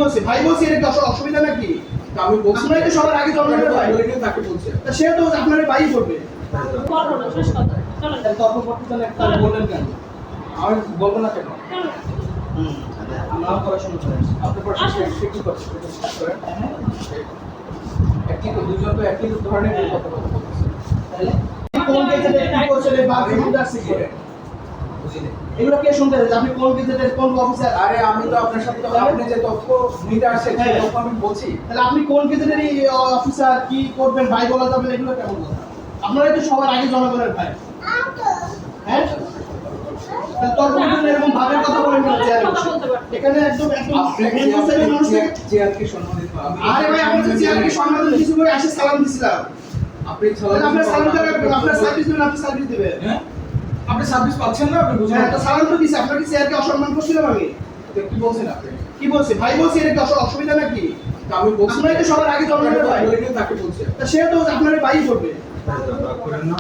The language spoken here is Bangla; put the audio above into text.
বলছি ভাই বলছি, এটা কি অসুবিধা নাকি? আমি বলছি আপনারা তো সবার আগে জন্মের ভাই, তাকে বলছি তা সে তো আপনার ভাই করবে। বলবো না, শেষ কথা। চলেন। তর্ক করতে চান একটা বললেন কেন? আমি বলবো না কেন? চলেন। আমরা পড়াশোনা করেন, আপনি পড়াশোনা কি করছেন? একই তো, দুজন তো একই ধরনের কথা বলতেছে। তাহলে কোন গেজেটে কি করছেন এই বাকি উদাসী করে বুঝিনি। এগুলো কে শুনতে হবে? আপনি কোন গেজেটের কোন অফিসার? আরে আমি তো আপনার সাথে তো আপনি যে তথ্য নিতে আসছেন সেই তথ্য আমি বলছি। তাহলে আপনি কোন গেজেটের অফিসার, কি করবেন, ভাই বলা যাবে না, এগুলো কেমন কথা? আপনারাই তো সবার আগে জনগণের ভাই। হ্যাঁ, তাহলে তর্ক করতে এরকম ভাবের কথা বলেন কেন চেয়ারে বসে? এখানে একদম চেয়ারকে সম্মানিত আরে ভাই, আপনি তো চেয়ারকে সম্মান কিছু করে আসে সালাম দিছিলাম। আপনি আপনার সালাম দেওয়ার আপনার সার্ভিস দিবেন, আপনি সার্ভিস দিবেন। হ্যাঁ আপনি সার্ভিস পাচ্ছেন না, আপনি বুঝুন। হ্যাঁ, তো সালাম তো দিছি, আপনাকে চেয়ারকে অসম্মান করছিলাম আমি? কি বলছেন আপনি? কি বলছি ভাই বলছি, এটা কি অসুবিধা নাকি? আমি বলছি আপনারাই তো সবার আগে জন্মের ভাই, তাকে বলছি তা সে তো আপনার ভাই করবে। করেন না।